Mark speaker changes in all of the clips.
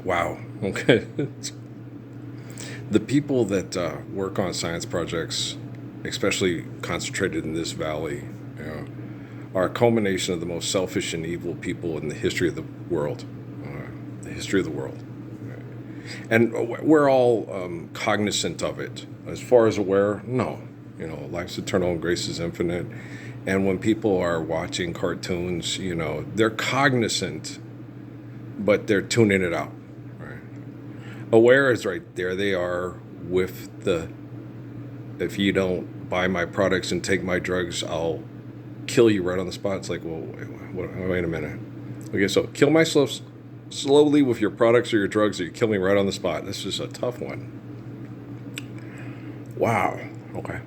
Speaker 1: Wow. Okay. The people that work on science projects, especially concentrated in this valley, you know, are a culmination of the most selfish and evil people in the history of the world. The history of the world. And we're all cognizant of it. As far as aware, no. You know, life's eternal and grace is infinite. And when people are watching cartoons, you know, they're cognizant, but they're tuning it out. Right? Aware is right there. They are with the, if you don't buy my products and take my drugs, I'll kill you right on the spot. It's like, well, wait a minute. Okay, so kill myself slowly with your products or your drugs, or you kill me right on the spot. This is a tough one. Wow. Okay.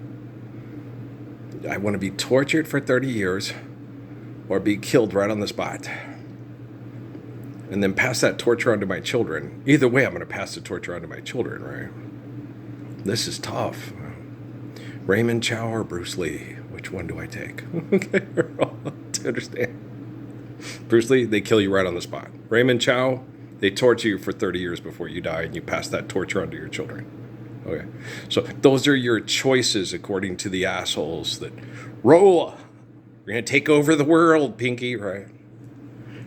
Speaker 1: I want to be tortured for 30 years or be killed right on the spot. And then pass that torture on to my children. Either way, I'm going to pass the torture on to my children, right? This is tough. Raymond Chow or Bruce Lee? Which one do I take? Okay, to understand. Bruce Lee, they kill you right on the spot. Raymond Chow, they torture you for 30 years before you die, and you pass that torture on to your children. Okay, so those are your choices according to the assholes that roll. We're going to take over the world, Pinky, right?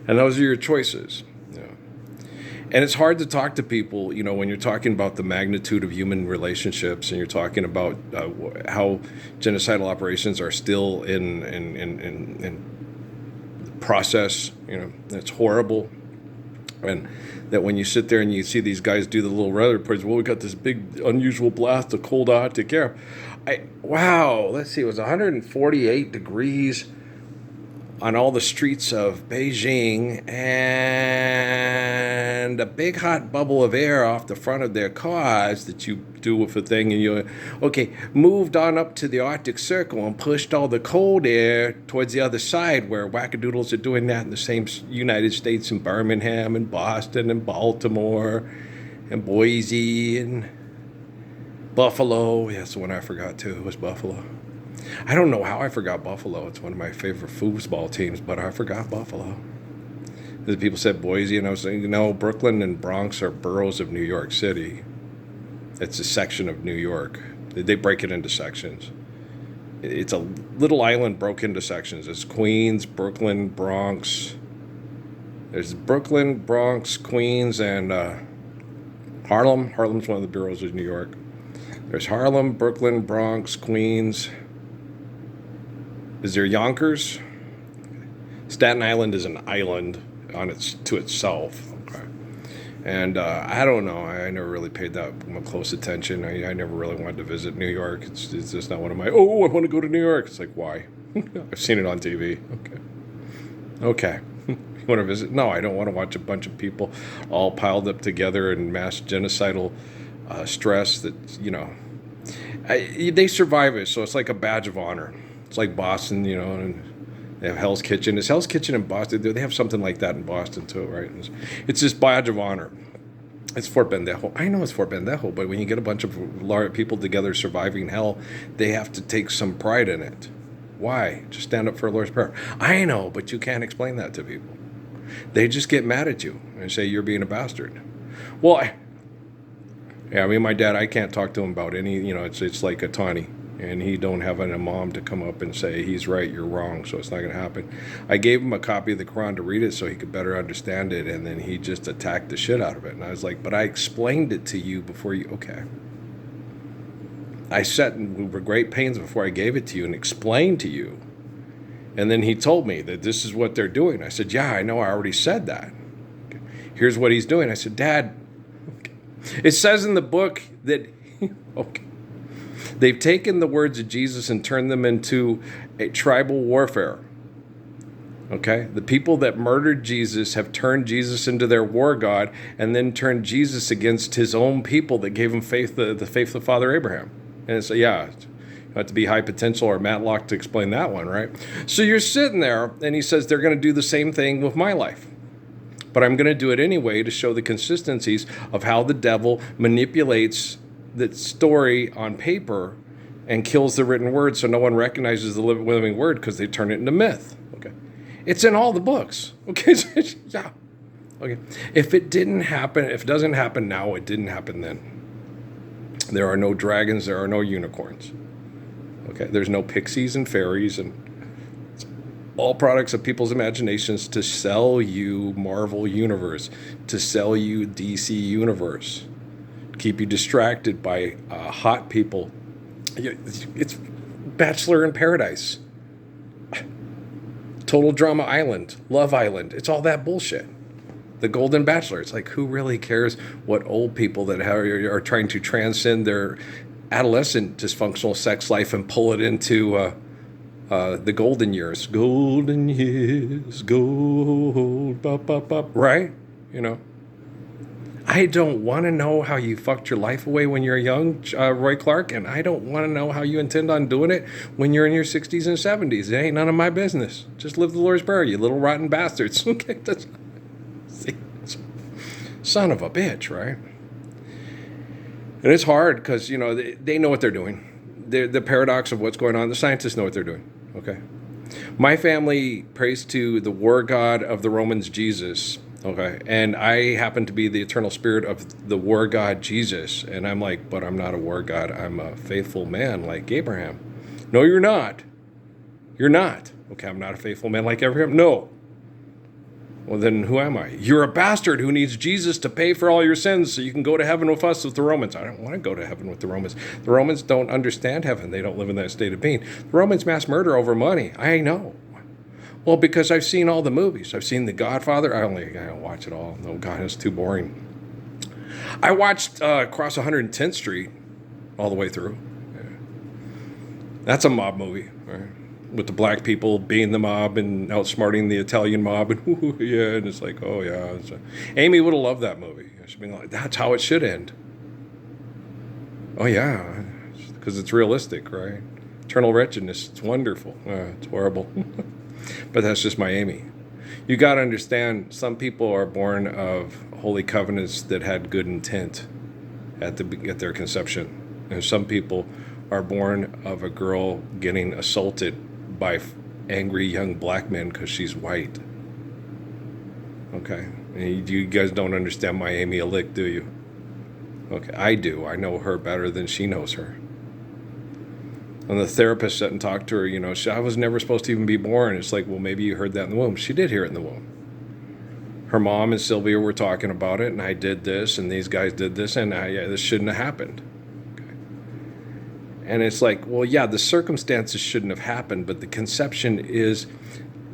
Speaker 1: And those are your choices. Yeah. And it's hard to talk to people, you know, when you're talking about the magnitude of human relationships and you're talking about how genocidal operations are still in process. You know, it's horrible. And that when you sit there and you see these guys do the little weather reports, well, we got this big unusual blast of cold I had to take care of. Wow, let's see, it was 148 degrees on all the streets of Beijing, and a big hot bubble of air off the front of their cars that you do with a thing, and you, okay, moved on up to the Arctic Circle and pushed all the cold air towards the other side, where wackadoodles are doing that in the same United States, in Birmingham and Boston and Baltimore and Boise and Buffalo. Yeah, that's the one I forgot too, was Buffalo. I don't know how I forgot Buffalo. It's one of my favorite foosball teams, but I forgot Buffalo. The people said Boise, and I was saying, no, Brooklyn and Bronx are boroughs of New York City. It's a section of New York. They break it into sections. It's a little island broke into sections. It's Queens, Brooklyn, Bronx. There's Brooklyn, Bronx, Queens, and Harlem. Harlem's one of the boroughs of New York. There's Harlem, Brooklyn, Bronx, Queens. Is there Yonkers? Staten Island is an island to itself. Okay. And I don't know. I never really paid that close attention. I never really wanted to visit New York. It's just not one of my, oh, I want to go to New York. It's like, why? I've seen it on TV. Okay. You want to visit? No, I don't want to watch a bunch of people all piled up together in mass genocidal stress that, you know, they survive it. So it's like a badge of honor. It's like Boston, you know, and they have Hell's Kitchen. Is Hell's Kitchen in Boston? They have something like that in Boston too, right? It's this badge of honor. It's Fort Bendejo. I know it's Fort Bendejo, but when you get a bunch of large people together surviving hell, they have to take some pride in it. Why? Just stand up for a Lord's Prayer. I know, but you can't explain that to people. They just get mad at you and say you're being a bastard. Well, I mean, my dad, I can't talk to him about any, you know, it's like a Tawny. And he don't have an imam to come up and say, he's right, you're wrong, so it's not going to happen. I gave him a copy of the Quran to read it so he could better understand it, and then he just attacked the shit out of it. And I was like, but I explained it to you before you, okay. I sat in with great pains before I gave it to you and explained to you. And then he told me that this is what they're doing. I said, yeah, I know, I already said that. Okay. Here's what he's doing. I said, Dad, okay. It says in the book that, okay. They've taken the words of Jesus and turned them into a tribal warfare. Okay? The people that murdered Jesus have turned Jesus into their war god and then turned Jesus against his own people that gave him faith, the faith of Father Abraham. And so, yeah, you have to be high potential or Matlock to explain that one, right? So you're sitting there, and he says they're going to do the same thing with my life. But I'm going to do it anyway to show the consistencies of how the devil manipulates the story on paper and kills the written word so no one recognizes the living word because they turn it into myth. Okay, it's in all the books. Okay, yeah, Okay. If it didn't happen, if it doesn't happen now, it didn't happen then. There are no dragons, there are no unicorns. Okay. There's no pixies and fairies and all products of people's imaginations to sell you Marvel Universe, to sell you DC Universe, keep you distracted by hot people. It's Bachelor in Paradise, Total Drama Island, Love Island. It's all that bullshit. The Golden Bachelor. It's like, who really cares what old people that are trying to transcend their adolescent dysfunctional sex life and pull it into the golden years. Golden years, gold, bop, bop, bop, right? You know. I don't want to know how you fucked your life away when you're young, Roy Clark, and I don't want to know how you intend on doing it when you're in your 60s and 70s. It ain't none of my business. Just live the Lord's Prayer, you little rotten bastards. Okay, son of a bitch, right? And it's hard because, they know what they're doing. The paradox of what's going on, the scientists know what they're doing, okay? My family prays to the war god of the Romans, Jesus, okay? And I happen to be the eternal spirit of the war god, Jesus. And I'm like, but I'm not a war god. I'm a faithful man like Abraham. No, you're not. You're not. Okay, I'm not a faithful man like Abraham. No. Well, then who am I? You're a bastard who needs Jesus to pay for all your sins so you can go to heaven with us with the Romans. I don't want to go to heaven with the Romans. The Romans don't understand heaven. They don't live in that state of being. The Romans mass murder over money. I know. Well, because I've seen all the movies. I've seen The Godfather. I don't watch it all. No, God, it's too boring. I watched Across 110th Street all the way through. Yeah. That's a mob movie, right? With the black people being the mob and outsmarting the Italian mob, and and it's like, oh yeah. Amy would have loved that movie. She'd be like, that's how it should end. Oh yeah, because it's realistic, right? Eternal wretchedness, it's wonderful. It's horrible, but that's just my Amy. You got to understand, some people are born of holy covenants that had good intent at their conception, and some people are born of a girl getting assaulted by angry young black men because she's white. Okay, and you guys don't understand my Amy a lick, do you? Okay, I do. I know her better than she knows her. And the therapist sat and talked to her. I was never supposed to even be born. It's like, well, maybe you heard that in the womb. She did hear it in the womb. Her mom and Sylvia were talking about it, and I did this, and these guys did this, and this shouldn't have happened. And it's like, well, yeah, the circumstances shouldn't have happened, but the conception is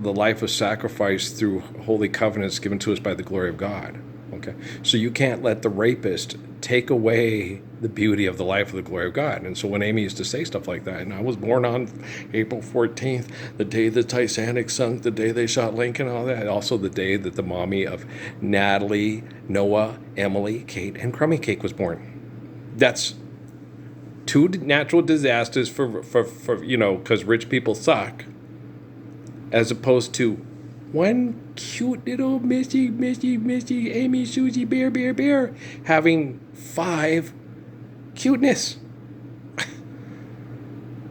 Speaker 1: the life of sacrifice through holy covenants given to us by the glory of God. Okay, so you can't let the rapist take away the beauty of the life of the glory of God. And so when Amy used to say stuff like that, and I was born on April 14th, the day the Titanic sunk, the day they shot Lincoln, all that, also the day that the mommy of Natalie, Noah, Emily, Kate, and Crummy Cake was born. That's two natural disasters for because rich people suck, as opposed to one cute little Missy, Amy, Susie, Bear, having 5 cuteness.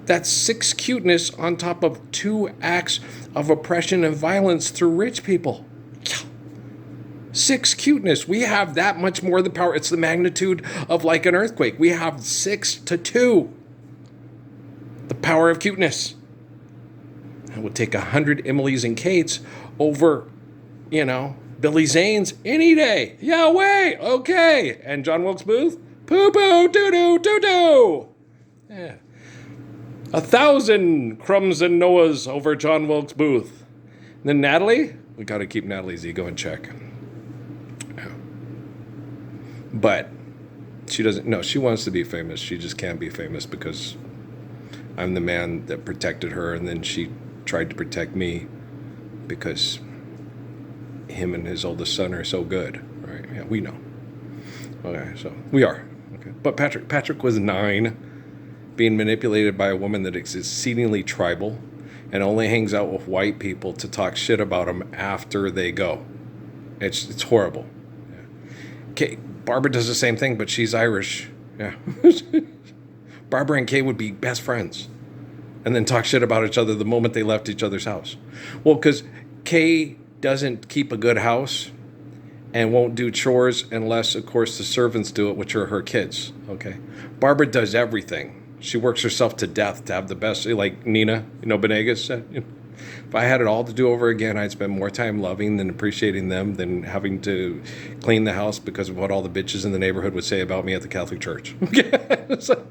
Speaker 1: That's 6 cuteness on top of 2 acts of oppression and violence through rich people. 6 cuteness. We have that much more the power. It's the magnitude of like an earthquake. We have 6 to 2. The power of cuteness. It would take 100 Emilys and Kates over, Billy Zane's any day. Yeah, way. Okay. And John Wilkes Booth? Poo-poo, doo-doo, doo-doo. Yeah. 1,000 Crumbs and Noahs over John Wilkes Booth. And then Natalie? We got to keep Natalie's ego in check. But she doesn't. No, she wants to be famous. She just can't be famous because I'm the man that protected her, and then she tried to protect me because him and his oldest son are so good, right? Yeah, we know. Okay, so we are. Okay, but Patrick was 9, being manipulated by a woman that is exceedingly tribal and only hangs out with white people to talk shit about them after they go. It's horrible. Yeah. Okay. Barbara does the same thing, but she's Irish. Yeah. Barbara and Kay would be best friends and then talk shit about each other the moment they left each other's house. Well, because Kay doesn't keep a good house, and won't do chores unless, of course, the servants do it, which are her kids. Okay. Barbara does everything. She works herself to death to have the best, like Nina, Benegas said. If I had it all to do over again, I'd spend more time loving and appreciating them than having to clean the house because of what all the bitches in the neighborhood would say about me at the Catholic Church. So,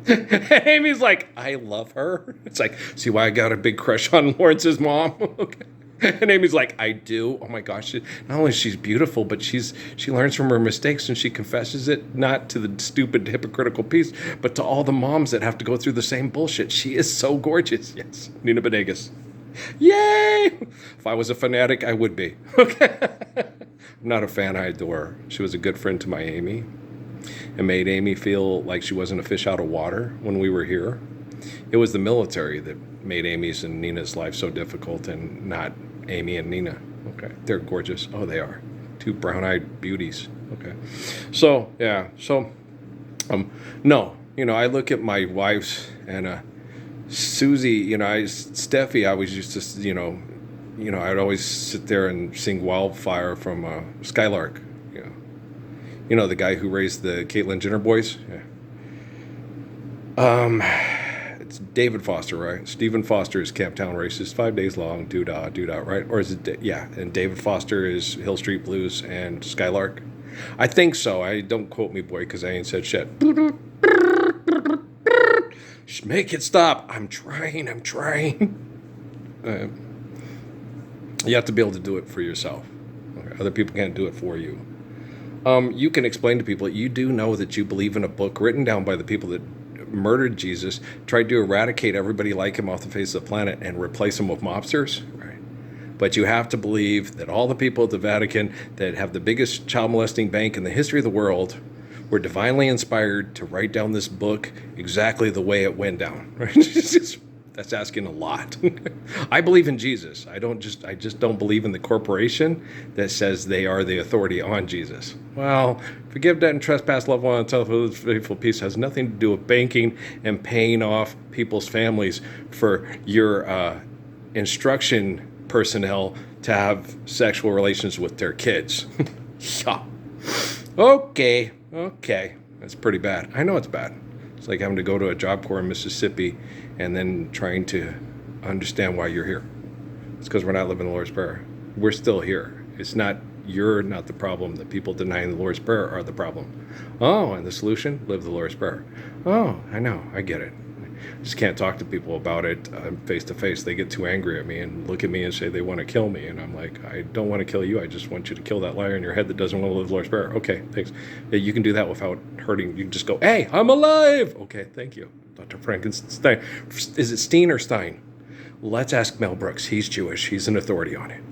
Speaker 1: Amy's like, I love her. It's like, see why I got a big crush on Lawrence's mom? Okay. And Amy's like, I do. Oh my gosh. Not only is she beautiful, but she learns from her mistakes and she confesses it, not to the stupid hypocritical piece, but to all the moms that have to go through the same bullshit. She is so gorgeous. Yes. Nina Benegas. Yay! If I was a fanatic, I would be. Okay. I'm not a fan. I adore her. She was a good friend to my Amy and made Amy feel like she wasn't a fish out of water when we were here. It was the military that made Amy's and Nina's life so difficult, and not Amy and Nina. Okay. They're gorgeous. Oh, they are. Two brown-eyed beauties. Okay. So, yeah. So, no. I look at my wife's and Susie, Steffi, I was used to, I'd always sit there and sing Wildfire from Skylark. The guy who raised the Caitlyn Jenner boys. Yeah. It's David Foster, right? Stephen Foster is Camptown Races, 5 days long, doo-dah, right? Or is it, yeah, and David Foster is Hill Street Blues and Skylark? I think so. I don't quote me, boy, because I ain't said shit. Make it stop. I'm trying. You have to be able to do it for yourself. Okay. Other people can't do it for you. You can explain to people, you do know that you believe in a book written down by the people that murdered Jesus, tried to eradicate everybody like him off the face of the planet and replace him with mobsters, right? But you have to believe that all the people at the Vatican that have the biggest child molesting bank in the history of the world were divinely inspired to write down this book exactly the way it went down, right? That's asking a lot. I believe in Jesus. I just don't believe in the corporation that says they are the authority on Jesus. Well, forgive debt and trespass, love one another, faithful peace has nothing to do with banking and paying off people's families for your instruction personnel to have sexual relations with their kids. Yeah. Okay. That's pretty bad. I know it's bad. It's like having to go to a Job Corps in Mississippi and then trying to understand why you're here. It's because we're not living the Lord's Prayer. We're still here. It's not, you're not the problem. The people denying the Lord's Prayer are the problem. Oh, and the solution? Live the Lord's Prayer. Oh, I know. I get it. I just can't talk to people about it face to face. They get too angry at me and look at me and say they want to kill me. And I'm like, I don't want to kill you. I just want you to kill that liar in your head that doesn't want to live the Lord's Prayer. Okay, thanks. Yeah, you can do that without hurting. You can just go, hey, I'm alive. Okay, thank you. Dr. Frankenstein. Is it Steen or Stein? Let's ask Mel Brooks. He's Jewish. He's an authority on it.